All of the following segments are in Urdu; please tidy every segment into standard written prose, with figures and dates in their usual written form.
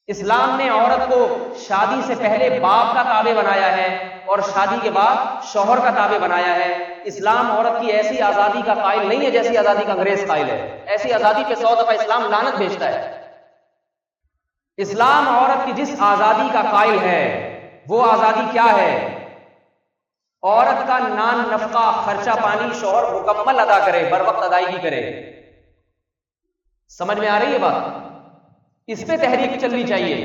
اسلام نے عورت کو شادی سے پہلے باپ کا تابع بنایا ہے اور شادی کے بعد شوہر کا تابع بنایا ہے۔ اسلام عورت کی ایسی آزادی کا قائل نہیں ہے جیسی آزادی کا انگریز قائل ہے۔ ایسی آزادی پہ 100 دفعہ اسلام لعنت بھیجتا ہے۔ اسلام عورت کی جس آزادی کا قائل ہے وہ آزادی کیا ہے؟ عورت کا نان نفقہ خرچہ پانی شوہر مکمل ادا کرے، بر وقت ادائیگی کرے۔ سمجھ میں آ رہی ہے بات؟ اس پہ تحریک چلنی چاہیے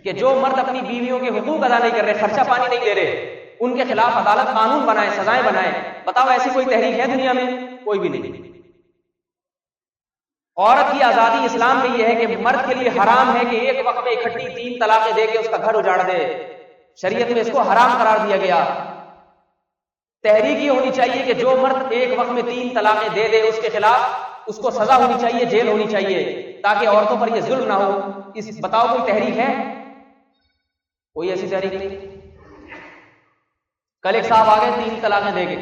کہ جو مرد اپنی بیویوں کے حقوق ادا نہیں کر رہے، خرچہ پانی نہیں دے رہے، ان کے خلاف عدالت قانون بنائے، سزائیں بنائے۔ بتاؤ ایسی کوئی تحریک ہے دنیا میں؟ کوئی بھی نہیں۔ عورت کی آزادی اسلام میں یہ ہے کہ مرد کے لیے حرام ہے کہ ایک وقت میں اکٹھی 3 طلاقیں دے کے اس کا گھر اجاڑ دے۔ شریعت میں اس کو حرام قرار دیا گیا۔ تحریک یہ ہونی چاہیے کہ جو مرد ایک وقت میں 3 طلاقیں دے دے اس کے خلاف اس کو سزا ہونی چاہیے، جیل ہونی چاہیے، تاکہ عورتوں پر یہ ظلم نہ ہو۔ بتاؤ کوئی تحریک ہے؟ کوئی ایسی تحریک نہیں۔ کل ایک صاحب آ گئے 3 طلاقیں دے کے،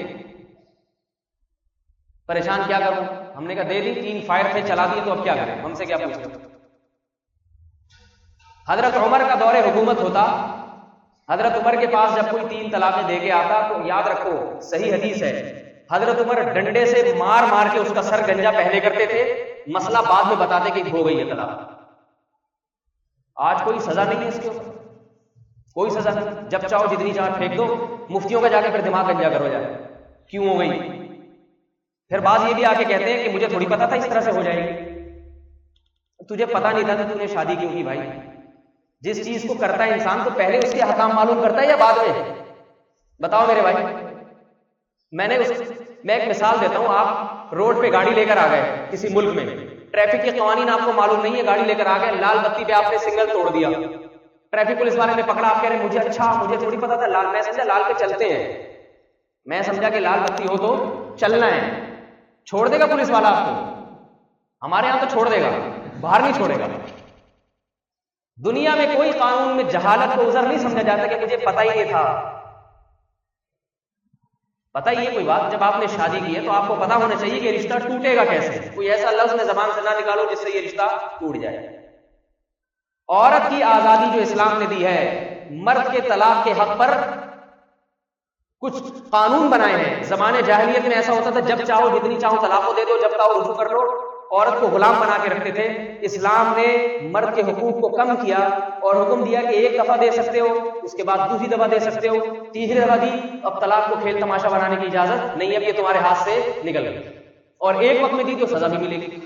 پریشان کیا کروں؟ ہم نے کہا دے دی، 3 فائر تھے چلا دیے، تو اب کیا کریں؟ ہم سے کیا پوچھیں؟ حضرت عمر کا دور حکومت ہوتا، حضرت عمر کے پاس جب کوئی 3 طلاقیں دے کے آتا تو یاد رکھو، صحیح حدیث ہے، حضرت عمر ڈنڈے سے مار مار کے اس کا سر گنجا پہنے کرتے تھے، مسئلہ بعد میں بتاتے کہ ہو گئی ہے طلاق۔ آج کوئی سزا نہیں ہے اس کے اوپر، کوئی سزا نہیں، جب چاہو جتنی چاہو پھینک دو، مفتیوں کا جا کے پھر دماغ گنجا کرو جائے کیوں ہو گئی۔ پھر بعض یہ بھی آ کے کہتے ہیں کہ مجھے تھوڑی پتا تھا اس طرح سے ہو جائے گی۔ تجھے پتا نہیں تھا تو نے شادی کیوں کی بھائی؟ جس چیز کو کرتا ہے انسان تو پہلے اس کے احکام معلوم کرتا ہے یا بعد میں؟ بتاؤ میرے بھائی۔ میں ایک مثال دیتا ہوں، آپ روڈ پہ گاڑی لے کر آ گئے کسی ملک میں، ٹریفک کے قوانین آپ کو معلوم نہیں ہے، گاڑی لے کر آ گئے، لال بتی پہ آپ نے سگنل توڑ دیا، ٹریفک پولیس والے نے پکڑا، آپ کہہ رہے ہیں مجھے تھوڑی پتا تھا لال، میں سمجھا لال پہ چلتے ہیں، میں سمجھا کہ لال بتی ہو تو چلنا ہے۔ چھوڑ دے گا پولیس والا آپ کو؟ ہمارے یہاں تو چھوڑ دے گا، باہر نہیں چھوڑے گا۔ دنیا میں کوئی قانون میں جہالت کو عذر نہیں سمجھا جاتا کہ مجھے پتہ ہی نہیں تھا۔ پتہ ہی ہے کوئی بات، جب آپ نے شادی کی ہے تو آپ کو پتا ہونا چاہیے کہ رشتہ ٹوٹے گا کیسے، کوئی ایسا لفظ میں زبان سے نہ نکالو جس سے یہ رشتہ ٹوٹ جائے۔ عورت کی آزادی جو اسلام نے دی ہے، مرد کے طلاق کے حق پر کچھ قانون بنائے ہیں۔ زمانے جاہلیت میں ایسا ہوتا تھا جب چاہو جتنی چاہو طلاق دے دو، جب چاہو رجوع کر لو، عورت کو غلام بنا کے رکھتے تھے۔ اسلام نے مرد کے حقوق کو کم کیا اور حکم دیا کہ 1 دفعہ دے سکتے ہو، اس کے بعد دوسری دفعہ دے سکتے ہو، تیسری دفعہ دی، اب طلاق کو کھیل تماشا بنانے کی اجازت نہیں، اب یہ تمہارے ہاتھ سے نکل گئی، اور 1 وقت میں دی تو سزا بھی ملے گی۔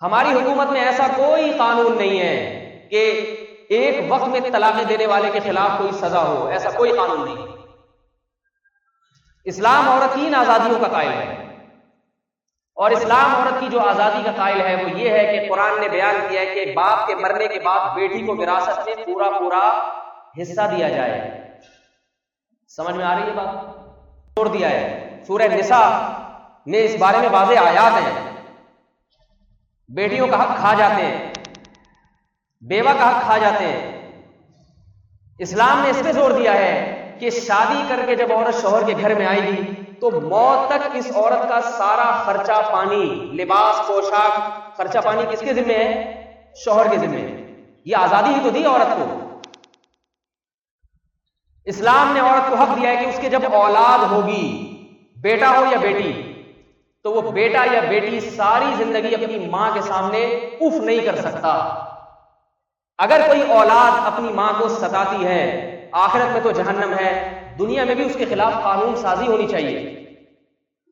ہماری حکومت میں ایسا کوئی قانون نہیں ہے کہ 1 وقت میں طلاقیں دینے والے کے خلاف کوئی سزا ہو، ایسا کوئی قانون نہیں۔ اسلام عورت کی ان آزادیوں کا قائل ہے، اور اسلام عورت کی جو آزادی کا قائل ہے وہ یہ ہے کہ قرآن نے بیان کیا ہے کہ باپ کے مرنے کے بعد بیٹی کو وراثت میں پورا حصہ دیا جائے۔ سمجھ میں آ رہی ہے بات؟ چھوڑ دیا ہے، سورہ نساء میں اس بارے میں واضح آیات ہیں۔ بیٹیوں کا حق کھا جاتے ہیں، بیوہ کا حق کھا جاتے ہیں۔ اسلام نے اس پہ زور دیا ہے کہ شادی کر کے جب عورت شوہر کے گھر میں آئے گی تو موت تک اس عورت کا سارا خرچہ پانی، لباس، پوشاک، خرچہ پانی کس کے ذمہ ہے؟ شوہر کے ذمہ ہے۔ یہ آزادی ہی تو دی عورت کو۔ اسلام نے عورت کو حق دیا ہے کہ اس کے جب اولاد ہوگی، بیٹا ہو یا بیٹی، تو وہ بیٹا یا بیٹی ساری زندگی اپنی ماں کے سامنے اف نہیں کر سکتا۔ اگر کوئی اولاد اپنی ماں کو ستاتی ہے، آخرت میں تو جہنم ہے، دنیا میں بھی اس کے خلاف قانون سازی ہونی چاہیے۔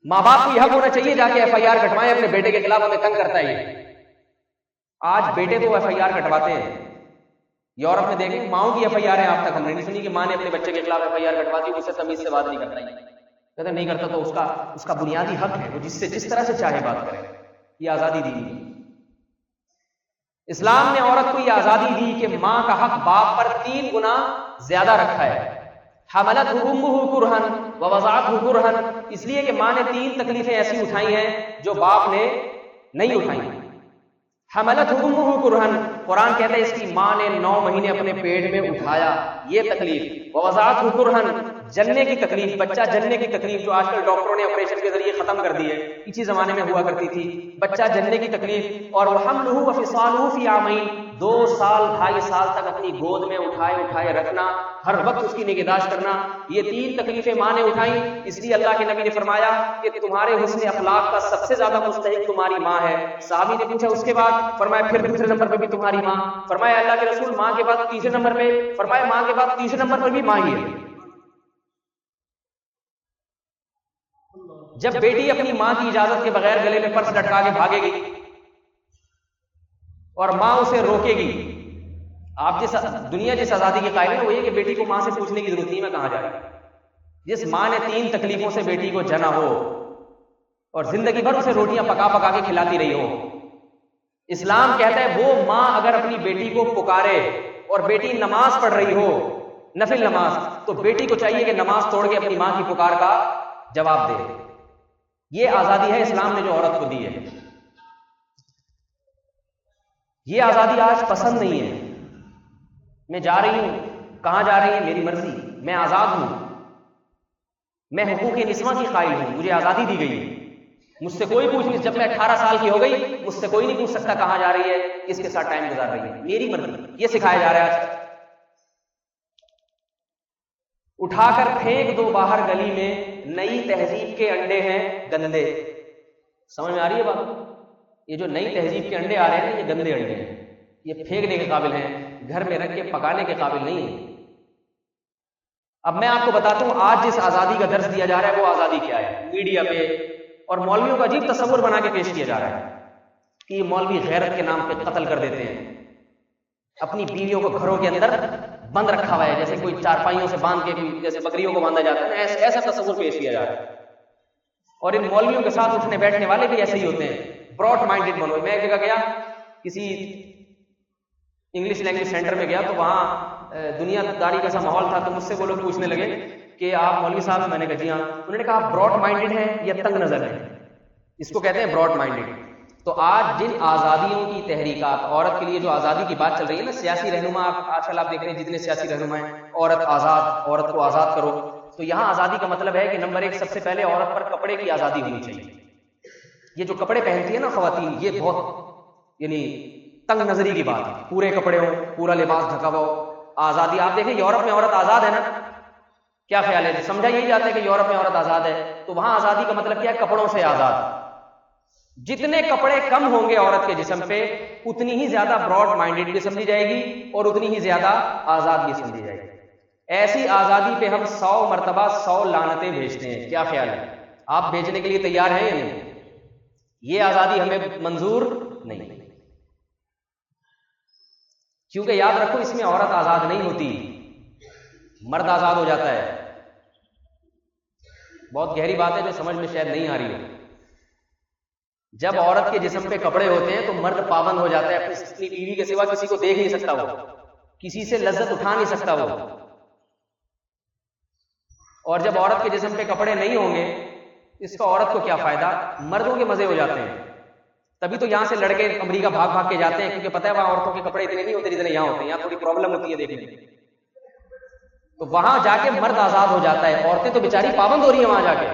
ماں باپ کو یہ حق ہونا چاہیے جا کے FIR کٹوائیں اپنے بیٹے کے خلاف، ہمیں تنگ کرتا ہے۔ آج بیٹے تو FIR کٹواتے ہیں، یورپ میں دیکھیں ماؤں کی FIR ہے، آپ تک ہم نے نہیں سنی کہ ماں نے اپنے بچے کے خلاف FIR کٹواتی، اس سے تمیز سے بات نہیں کرتا، کہتے نہیں کرتا تو اس کا بنیادی حق ہے، وہ جس طرح سے چاہے بات کرے، یہ آزادی دی گئی۔ اسلام نے عورت کو یہ آزادی دی کہ ماں کا حق باپ پر 3 گنا زیادہ رکھا ہے۔ حملتہ امہ کرہن ووضعتہ کرہن، اس لیے کہ ماں نے 3 تکلیفیں ایسی اٹھائی ہیں جو باپ نے نہیں اٹھائی۔ حملتہ امہ کرہن، قرآن کہتا ہے اس کی ماں نے 9 مہینے اپنے پیٹ میں اٹھایا، یہ تکلیف ووضعته کرہن، جننے کی تکلیف، بچہ جننے کی تکلیف جو آج کل ڈاکٹروں نے آپریشن کے ذریعے ختم کر دی ہے، اسی زمانے میں ہوا کرتی تھی، بچہ جننے کی تکلیف، اور وحملہ وفصالہ فی عامین، 2 سال 2.5 سال تک اپنی گود میں اٹھائے رکھنا، ہر وقت اس کی نگہداشت کرنا، یہ 3 تکلیفیں ماں نے اٹھائیں۔ اس لیے اللہ کے نبی نے فرمایا کہ تمہارے حسن اخلاق کا سب سے زیادہ مستحق تمہاری ماں ہے۔ صحابی نے پوچھا اس کے بعد؟ فرمایا پھر دوسرے نمبر پہ بھی تمہاری ماں۔ فرمایا اللہ کے رسول ماں کے بعد تیسرے نمبر پہ؟ فرمایا ماں کے بعد تیسرے نمبر پر بھی ماں ہی ہے۔ جب بیٹی اپنی ماں کی اجازت کے بغیر گلے میں پرس لٹکا کے بھاگے گی اور ماں اسے روکے گی، آپ دنیا جس آزادی کی قائل ہے وہ یہ کہ بیٹی کو ماں سے پوچھنے کی ضرورت نہیں میں کہاں جا رہا۔ جس ماں نے 3 تکلیفوں سے بیٹی کو جنا ہو اور زندگی بھر اسے روٹیاں پکا پکا کے کھلاتی رہی ہو، اسلام کہتا ہے وہ ماں اگر اپنی بیٹی کو پکارے اور بیٹی نماز پڑھ رہی ہو، نفل نماز، تو بیٹی کو چاہیے کہ نماز توڑ کے اپنی ماں کی پکار کا جواب دے۔ یہ آزادی ہے اسلام نے جو عورت کو دی ہے۔ یہ آزادی آج پسند نہیں ہے۔ میں جا رہی ہوں، کہاں جا رہی ہے میری مرضی، میں آزاد ہوں، میں حقوق نسواں کی قائل ہوں، مجھے آزادی دی گئی ہے، مجھ سے کوئی پوچھ نہیں، جب میں 18 سال کی ہو گئی مجھ سے کوئی نہیں پوچھ سکتا کہاں جا رہی ہے، کس کے ساتھ ٹائم گزار رہی ہے، میری مرضی۔ یہ سکھایا جا رہا ہے آج۔ اٹھا کر پھینک دو باہر گلی میں، نئی تہذیب کے انڈے ہیں گندے۔ سمجھ میں آ رہی ہے بات؟ یہ جو نئی تہذیب کے انڈے آ رہے ہیں یہ گندے انڈے ہیں، یہ پھینکنے کے قابل ہیں، گھر میں رکھ کے پکانے کے قابل نہیں ہیں۔ اب میں آپ کو بتاتا ہوں آج جس آزادی کا درس دیا جا رہا ہے وہ آزادی کیا ہے۔ میڈیا پہ اور مولویوں کا عجیب تصور بنا کے پیش کیا جا رہا ہے کہ یہ مولوی غیرت کے نام پہ قتل کر دیتے ہیں، اپنی بیویوں کو گھروں کے اندر بند رکھا ہوا ہے، جیسے کوئی چارپائیوں سے باندھ کے جیسے بکریوں کو باندھا جاتا ہے، ایسا تصور پیش کیا جا رہا ہے۔ اور ان مولویوں کے ساتھ اٹھنے بیٹھنے والے بھی ایسے ہی ہوتے ہیں، براڈ مائنڈڈ مولوی۔ میں ایک جگہ گیا، کسی انگلش لینگویج سینٹر میں گیا، تو وہاں دنیا داری کا سا ماحول تھا، تو مجھ سے وہ لوگ پوچھنے لگے کہ آپ مولوی صاحب؟ میں نے کہا جی ہاں۔ انہوں نے کہا آپ براڈ مائنڈڈ ہیں یا تنگ نظر ہیں؟ اس کو کہتے ہیں براڈ مائنڈڈ۔ تو آج جن آزادیوں کی تحریکات، عورت کے لیے جو آزادی کی بات چل رہی ہے نا، سیاسی رہنما آج کل آپ دیکھ رہے ہیں جتنے سیاسی رہنما ہیں، عورت آزاد، عورت کو آزاد کرو، تو یہاں آزادی کا مطلب ہے کہ نمبر 1 سب سے پہلے عورت پر کپڑے کی آزادی ہونی چاہیے۔ یہ جو کپڑے پہنتی ہیں نا خواتین، یہ بہت یعنی تنگ نظری کی بات ہے، پورے کپڑے ہوں، پورا لباس ڈھکا ہوا ہو۔ آزادی آپ دیکھیں یورپ میں عورت آزاد ہے نا، کیا خیال ہے؟ سمجھا یہی جاتا ہے کہ یورپ میں عورت آزاد ہے، تو وہاں آزادی کا مطلب کیا ہے؟ کپڑوں سے آزاد۔ جتنے کپڑے کم ہوں گے عورت کے جسم پہ اتنی ہی زیادہ براڈ مائنڈڈ بھی سمجھی جائے گی اور اتنی ہی زیادہ آزاد بھی سمجھی جائے گی۔ ایسی آزادی پہ ہم 100 مرتبہ 100 لعنتیں بھیجتے ہیں، کیا خیال ہے؟ آپ بھیجنے کے لیے تیار ہیں یا نہیں؟ یہ آزادی ہمیں منظور نہیں، کیونکہ یاد رکھو اس میں عورت آزاد نہیں ہوتی، مرد آزاد ہو جاتا ہے۔ بہت گہری بات ہے جو سمجھ میں شاید نہیں آ رہی ہو۔ جب عورت کے جسم پہ کپڑے ہوتے ہیں تو مرد پابند ہو جاتا ہے، اپنی بیوی کے سوا کسی کو دیکھ نہیں سکتا، وہ کسی سے لذت اٹھا نہیں سکتا وہ۔ اور جب عورت کے جسم پہ کپڑے نہیں ہوں گے اس کا عورت کو کیا فائدہ؟ مردوں کے مزے ہو جاتے ہیں۔ تبھی تو یہاں سے لڑکے امریکہ بھاگ بھاگ کے جاتے ہیں، کیونکہ پتہ ہے وہاں عورتوں کے کپڑے اتنے نہیں ہوتے جتنے یہاں ہوتے ہیں، یہاں تھوڑی پرابلم ہوتی ہے دیکھنے میں، تو وہاں جا کے مرد آزاد ہو جاتا ہے، عورتیں تو بیچاری پابند ہو رہی ہیں وہاں جا کے۔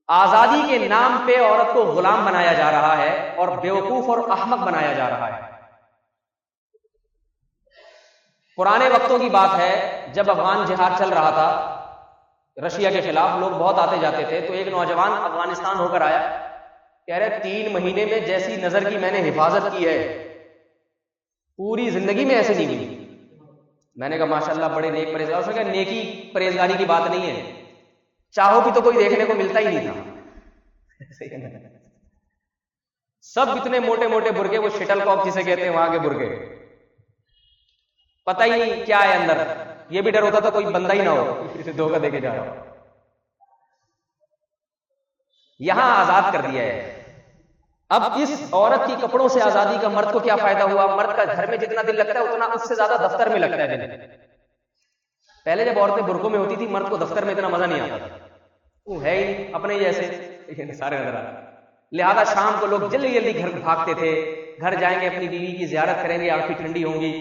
آزادی کے نام پہ عورت کو غلام بنایا جا رہا ہے اور بیوقوف اور احمق بنایا جا رہا ہے۔ پرانے وقتوں کی بات ہے جب افغان جہاد چل رہا تھا رشیا کے خلاف، لوگ بہت آتے جاتے تھے، تو ایک نوجوان افغانستان ہو کر آیا، کہہ رہے 3 مہینے میں جیسی نظر کی میں نے حفاظت کی ہے پوری زندگی میں ایسے نہیں ہوئی۔ میں نے کہا ماشاءاللہ بڑے نیک پرہیزگار۔ اس نے کہا نیکی پرہیزگاری کی بات نہیں ہے، چاہو بھی تو کوئی دیکھنے کو ملتا ہی نہیں تھا۔ سب اتنے موٹے موٹے برقے، وہ شٹل کاک جسے کہتے ہیں وہاں کے برقے، پتہ ہی نہیں کیا ہے اندر۔ یہ بھی ڈر ہوتا تھا کوئی بندہ ہی نہ ہو اسے دھوکہ دے کے جا رہا ہو۔ یہاں آزاد کر دیا ہے۔ اب اس عورت کی کپڑوں سے آزادی کا مرد کو کیا فائدہ ہوا؟ مرد کا گھر میں جتنا دل لگتا ہے اتنا اس سے زیادہ دفتر میں لگتا ہے دل۔ پہلے جب عورتیں برقعوں میں ہوتی تھی مرد کو دفتر میں اتنا مزہ نہیں آتا تھا، وہ ہے ہی اپنے جیسے سارے نظر آتے، لہذا شام کو لوگ جلدی جلدی گھر بھاگتے تھے، گھر جائیں گے اپنی بیوی کی زیارت کریں گے، آنکھیں ٹھنڈی ہوں گی۔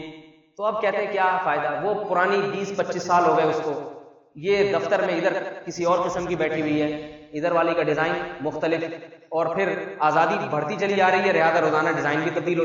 تو اب کہتے ہیں کیا فائدہ، وہ پرانی 20-25 سال ہو گئے اس کو، یہ دفتر میں ادھر کسی اور قسم کی بیٹھی ہوئی ہے، ادھر والی کا ڈیزائن مختلف، اور پھر آزادی بڑھتی چلی جا رہی ہے، لہٰذا روزانہ ڈیزائن بھی تبدیل ہوتا